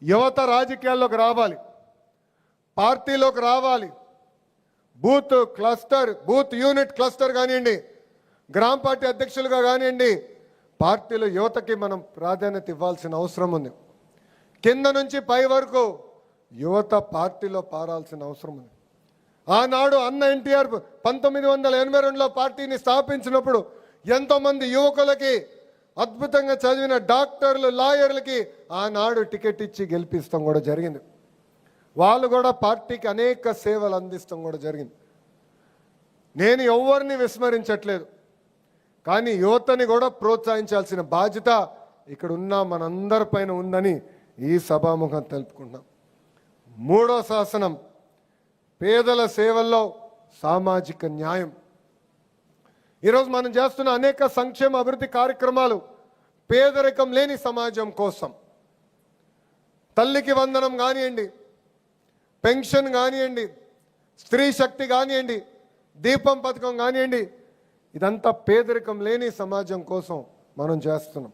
యువత రాజకీయాల్లోకి రావాలి, పార్టీలోకి రావాలి. Booth cluster, booth unit cluster కానివ్వండి, గ్రామ పార్టీ అధ్యక్షులుగా కానివ్వండి, పార్టీలో యువతకి మనం ప్రాధాన్యత ఇవ్వాల్సిన అవసరం ఉంది. కింద నుంచి పై వరకు యువత పార్టీలో పారాల్సిన అవసరం ఉంది. ఆనాడు అన్న ఎన్టీఆర్ 1982లో పార్టీని స్థాపించినప్పుడు ఎంతోమంది యువకులకి, అద్భుతంగా చదివిన డాక్టర్లు, లాయర్లకి ఆనాడు టికెట్ ఇచ్చి గెలిపిస్తాం కూడా జరిగింది. వాళ్ళు కూడా పార్టీకి అనేక సేవలు అందిస్తాం కూడా జరిగింది. నేను ఎవరిని విస్మరించట్లేదు, కానీ యువతని కూడా ప్రోత్సహించాల్సిన బాధ్యత ఇక్కడ ఉన్న మనందరిపైన ఉందని ఈ సభాముఖం తెలుపుకుంటున్నాం. మూడో శాసనం, పేదల సేవల్లో సామాజిక న్యాయం. ఈరోజు మనం చేస్తున్న అనేక సంక్షేమ అభివృద్ధి కార్యక్రమాలు పేదరికం లేని సమాజం కోసం. తల్లికి వందనం కానివ్వండి, పెన్షన్ కానివ్వండి, స్త్రీ శక్తి కానివ్వండి, దీపం పథకం కానివ్వండి, ఇదంతా పేదరికం లేని సమాజం కోసం మనం చేస్తున్నాం.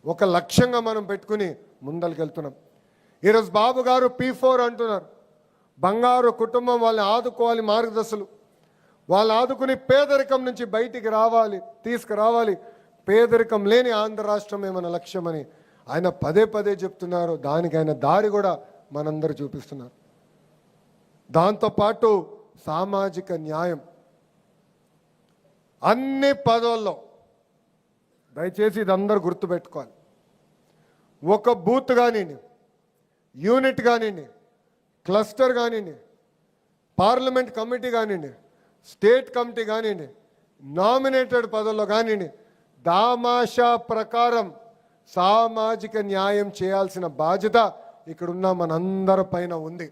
ఒక లక్ష్యంగా మనం పెట్టుకుని ముందరికెళ్తున్నాం. ఈరోజు బాబు గారు P4 అంటున్నారు. బంగారు కుటుంబం, వాళ్ళని ఆదుకోవాలి, మార్గదర్శులు వాళ్ళు ఆదుకుని పేదరికం నుంచి బయటికి రావాలి, తీసుకురావాలి. పేదరికం లేని ఆంధ్ర రాష్ట్రమే మన లక్ష్యమని ఆయన పదే పదే చెప్తున్నారు. దానికి ఆయన దారి కూడా మనందరూ చూపిస్తున్నారు. దాంతోపాటు సామాజిక న్యాయం అన్ని పదవుల్లో, దయచేసి ఇది అందరూ గుర్తుపెట్టుకోవాలి. ఒక బూత్ కానివ్వండి, యూనిట్ కానివ్వండి, క్లస్టర్ కానివ్వండి, పార్లమెంట్ కమిటీ కానివ్వండి, స్టేట్ కమిటీ కానివ్వండి, నామినేటెడ్ పదవుల్లో కానివ్వండి, దామాషా ప్రకారం సామాజిక న్యాయం చేయాల్సిన బాధ్యత ఇక్కడున్న మనందరి పైన ఉంది.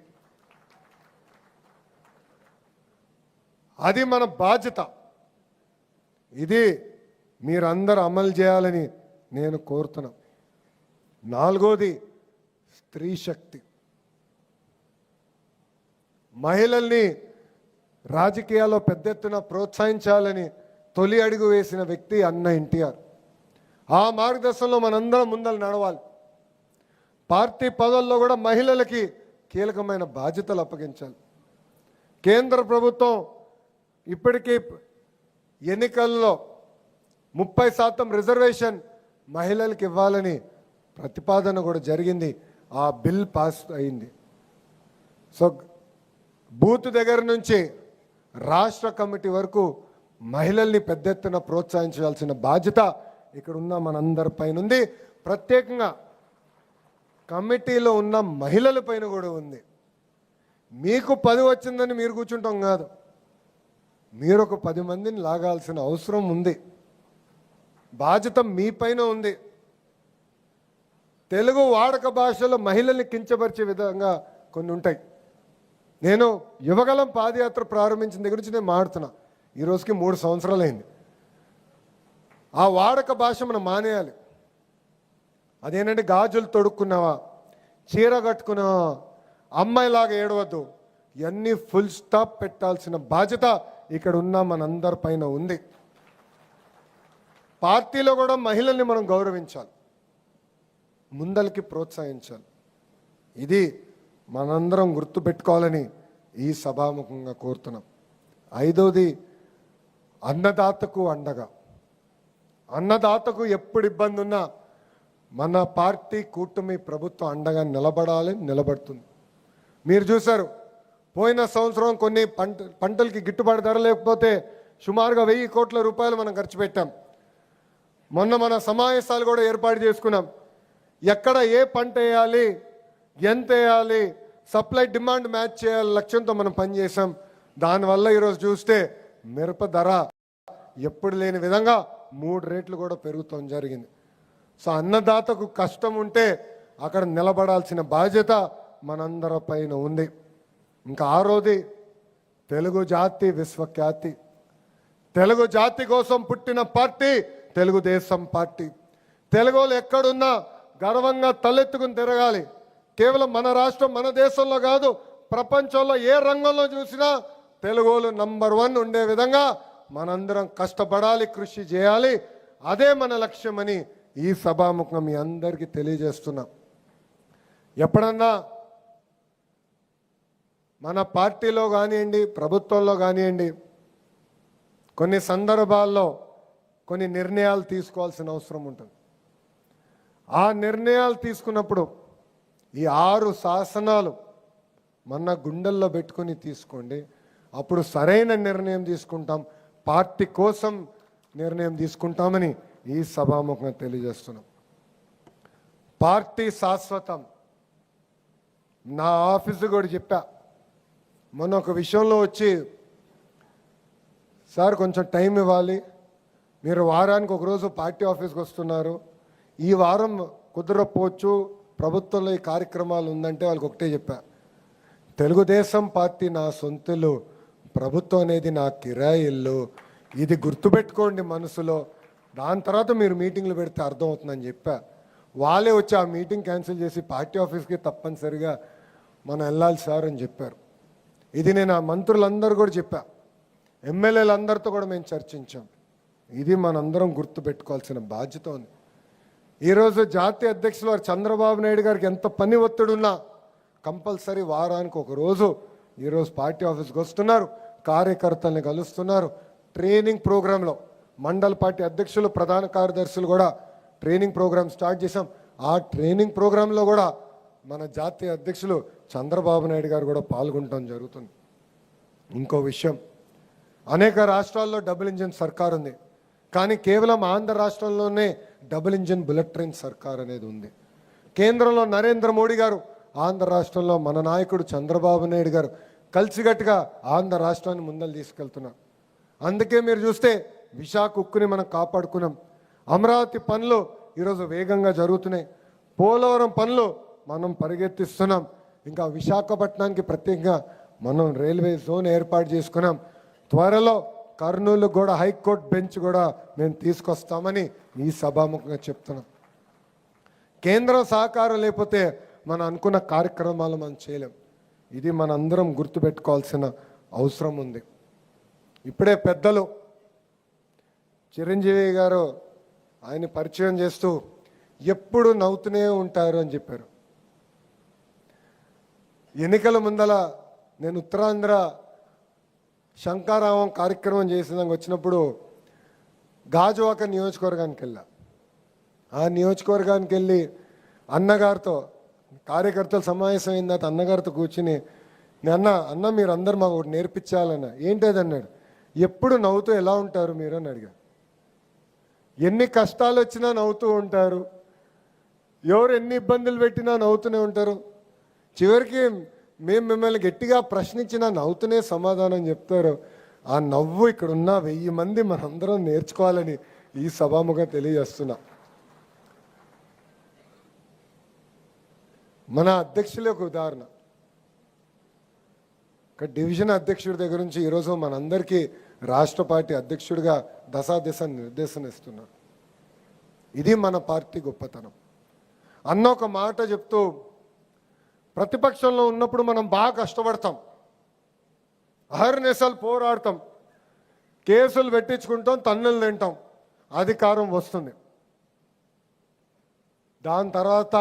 అది మన బాధ్యత. ఇది మీరందరూ అమలు చేయాలని నేను కోరుతున్నా. నాలుగోది, స్త్రీ శక్తి. మహిళల్ని రాజకీయాల్లో పెద్ద ఎత్తున ప్రోత్సహించాలని తొలి అడుగు వేసిన వ్యక్తి అన్న ఎన్టీఆర్. ఆ మార్గదర్శనంలో మనందరం ముందలు నడవాలి. పార్టీ పదవుల్లో కూడా మహిళలకి కీలకమైన బాధ్యతలు అప్పగించాలి. కేంద్ర ప్రభుత్వం ఇప్పటికీ ఎన్నికల్లో 30% రిజర్వేషన్ మహిళలకు ఇవ్వాలని ప్రతిపాదన కూడా జరిగింది. ఆ బిల్ పాస్ అయింది. సో బూత్ దగ్గర నుంచి రాష్ట్ర కమిటీ వరకు మహిళల్ని పెద్ద ఎత్తున ప్రోత్సహించాల్సిన బాధ్యత ఇక్కడ ఉన్న మనందరి పైన ఉంది. ప్రత్యేకంగా కమిటీలో ఉన్న మహిళల పైన కూడా ఉంది. మీకు 10 వచ్చిందని మీరు కూర్చుంటాం కాదు, మీరు ఒక 10 మందిని లాగాల్సిన అవసరం ఉంది. బాధ్యత మీ పైన ఉంది. తెలుగు వాడక భాషలో మహిళల్ని కించపరిచే విధంగా కొన్ని ఉంటాయి. నేను యువగలం పాదయాత్ర ప్రారంభించిన దగ్గర నుంచి నేను మాడుతున్నా. ఈ రోజుకి 3 సంవత్సరాలు అయింది. ఆ వాడక భాష మనం మానేయాలి. అదేంటంటే గాజులు తొడుక్కున్నావా, చీర కట్టుకున్నావా, అమ్మాయిలాగా ఏడవద్దు, ఇవన్నీ ఫుల్ స్టాప్ పెట్టాల్సిన బాధ్యత ఇక్కడ ఉన్న మనందరి పైన ఉంది. పార్టీలో కూడా మహిళల్ని మనం గౌరవించాలి, ముందలకి ప్రోత్సహించాలి. ఇది మనందరం గుర్తుపెట్టుకోవాలని ఈ సభాముఖంగా కోరుతున్నాం. ఐదోది, అన్నదాతకు అండగా. అన్నదాతకు ఎప్పుడు ఇబ్బంది ఉన్నా మన పార్టీ కూటమి ప్రభుత్వం అండగా నిలబడాలి, నిలబడుతుంది. మీరు చూశారు, పోయిన సంవత్సరం కొన్ని పంటలకి గిట్టుబాటు ధర లేకపోతే సుమారుగా 1000 కోట్ల రూపాయలు మనం ఖర్చు పెట్టాం. మొన్న మన సమావేశాలు కూడా ఏర్పాటు చేసుకున్నాం. ఎక్కడ ఏ పంట వేయాలి, ఎంత వేయాలి, సప్లై డిమాండ్ మ్యాచ్ చేయాలి లక్ష్యంతో మనం పనిచేసాం. దానివల్ల ఈరోజు చూస్తే మిరప ధర ఎప్పుడు లేని విధంగా 3 రేట్లు కూడా పెరుగుతాం జరిగింది. సో అన్నదాతకు కష్టం ఉంటే అక్కడ నిలబడాల్సిన బాధ్యత మనందరి పైన ఉంది. ఇంకా 6వది, తెలుగు జాతి విశ్వఖ్యాతి. తెలుగు జాతి కోసం పుట్టిన పార్టీ తెలుగుదేశం పార్టీ. తెలుగులు ఎక్కడున్నా గర్వంగా తలెత్తుకుని తిరగాలి. కేవలం మన రాష్ట్రం, మన దేశంలో కాదు, ప్రపంచంలో ఏ రంగంలో చూసినా తెలుగులు నంబర్ 1 ఉండే విధంగా మనందరం కష్టపడాలి, కృషి చేయాలి. అదే మన లక్ష్యమని ఈ సభాముఖం మీ అందరికీ తెలియజేస్తున్నాం. ఎప్పుడన్నా మన పార్టీలో కానివ్వండి, ప్రభుత్వంలో కానివ్వండి, కొన్ని సందర్భాల్లో కొన్ని నిర్ణయాలు తీసుకోవాల్సిన అవసరం ఉంటుంది. ఆ నిర్ణయాలు తీసుకున్నప్పుడు ఈ 6 శాసనాలు మన గుండెల్లో పెట్టుకొని తీసుకోండి. అప్పుడు సరైన నిర్ణయం తీసుకుంటాం, పార్టీ కోసం నిర్ణయం తీసుకుంటామని ఈ సభాముఖంగా తెలియజేస్తున్నాం. పార్టీ శాశ్వతం. నా ఆఫీసు కూడా చెప్పా, మొన్న ఒక విషయంలో వచ్చి, సార్ కొంచెం టైం ఇవ్వాలి, మీరు వారానికి ఒకరోజు పార్టీ ఆఫీస్కి వస్తున్నారు, ఈ వారం కుదరకపోవచ్చు, ప్రభుత్వంలో ఈ కార్యక్రమాలు ఉందంటే వాళ్ళకి ఒకటే చెప్పా, తెలుగుదేశం పార్టీ నా సొంతలు, ప్రభుత్వం అనేది నా కిరాయి ఇల్లు, ఇది గుర్తుపెట్టుకోండి మనసులో, దాని తర్వాత మీరు మీటింగ్లు పెడితే అర్థమవుతుందని చెప్పా. వాళ్ళే వచ్చి ఆ మీటింగ్ క్యాన్సిల్ చేసి పార్టీ ఆఫీస్కి తప్పనిసరిగా మనం వెళ్ళాలి సార్ అని చెప్పారు. ఇది నేను ఆ మంత్రులందరూ కూడా చెప్పా, ఎమ్మెల్యేలందరితో కూడా మేము చర్చించాం. ఇది మనందరం గుర్తుపెట్టుకోవాల్సిన బాధ్యత ఉంది. ఈరోజు జాతీయ అధ్యక్షులు వారు చంద్రబాబు నాయుడు గారికి ఎంత పని ఒత్తిడున్నా కంపల్సరీ వారానికి ఒక రోజు ఈరోజు పార్టీ ఆఫీస్కి వస్తున్నారు, కార్యకర్తల్ని కలుస్తున్నారు. ట్రైనింగ్ ప్రోగ్రాంలో మండల పార్టీ అధ్యక్షులు, ప్రధాన కార్యదర్శులు కూడా ట్రైనింగ్ ప్రోగ్రాం స్టార్ట్ చేశాం. ఆ ట్రైనింగ్ ప్రోగ్రాంలో కూడా మన జాతీయ అధ్యక్షులు చంద్రబాబు నాయుడు గారు కూడా పాల్గొనడం జరుగుతుంది. ఇంకో విషయం, అనేక రాష్ట్రాల్లో డబుల్ ఇంజిన్ సర్కార్ ఉంది, కానీ కేవలం ఆంధ్ర రాష్ట్రంలోనే డబుల్ ఇంజిన్ బుల్లెట్ ట్రైన్ సర్కార్ అనేది ఉంది. కేంద్రంలో నరేంద్ర మోడీ గారు, ఆంధ్ర రాష్ట్రంలో మన నాయకుడు చంద్రబాబు నాయుడు గారు కలిసికట్టుగా ఆంధ్ర రాష్ట్రాన్ని ముందలు తీసుకెళ్తున్నారు. అందుకే మీరు చూస్తే విశాఖ ఉక్కుని మనం కాపాడుకున్నాం. అమరావతి పనులు ఈరోజు వేగంగా జరుగుతున్నాయి. పోలవరం పనులు మనం పరిగెత్తిస్తున్నాం. ఇంకా విశాఖపట్నానికి ప్రత్యేకంగా మనం రైల్వే జోన్ ఏర్పాటు చేసుకున్నాం. త్వరలో కర్నూలు కూడా హైకోర్టు బెంచ్ కూడా మేము తీసుకొస్తామని ఈ సభాముఖంగా చెప్తున్నాం. కేంద్రం సహకారం లేకపోతే మనం అనుకున్న కార్యక్రమాలు మనం చేయలేం. ఇది మనందరం గుర్తుపెట్టుకోవాల్సిన అవసరం ఉంది. ఇప్పుడే పెద్దలు చిరంజీవి గారు ఆయన పరిచయం చేస్తూ ఎప్పుడు నవ్వుతూనే ఉంటారు అని చెప్పారు. ఎన్నికల ముందల నేను ఉత్తరాంధ్ర శంకారావం కార్యక్రమం చేసేదానికి వచ్చినప్పుడు గాజువాక నియోజకవర్గానికి వెళ్ళా. ఆ నియోజకవర్గానికి వెళ్ళి అన్నగారితో కార్యకర్తలు సమావేశం అయిన తర్వాత అన్నగారితో కూర్చుని, అన్న మీరు అందరు మాకు ఒకటి నేర్పించాలన్న. ఏంటది అన్నాడు. ఎప్పుడు నవ్వుతూ ఎలా ఉంటారు మీరు అని అడిగా. ఎన్ని కష్టాలు వచ్చినా నవ్వుతూ ఉంటారు, ఎవరు ఎన్ని ఇబ్బందులు పెట్టినా నవ్వుతూనే ఉంటారు, చివరికి మేము మిమ్మల్ని గట్టిగా ప్రశ్నించినా నవ్వుతూనే సమాధానం చెప్తారు. ఆ నవ్వు ఇక్కడ ఉన్న 1000 మంది మనందరం నేర్చుకోవాలని ఈ సభాముగా తెలియజేస్తున్నా. మన అధ్యక్షులే ఒక ఉదాహరణ. ఒక డివిజన్ అధ్యక్షుడి దగ్గర నుంచి ఈరోజు మనందరికీ రాష్ట్ర పార్టీ అధ్యక్షుడిగా దశ నిర్దేశన ఇస్తున్నారు. ఇది మన పార్టీ గొప్పతనం. అన్న ఒక మాట చెప్తూ, ప్రతిపక్షంలో ఉన్నప్పుడు మనం బాగా కష్టపడతాం, అహర్నిశలు పోరాడతాం, కేసులు పెట్టించుకుంటాం, తన్నులు తింటాం, అధికారం వస్తుంది. దాని తర్వాత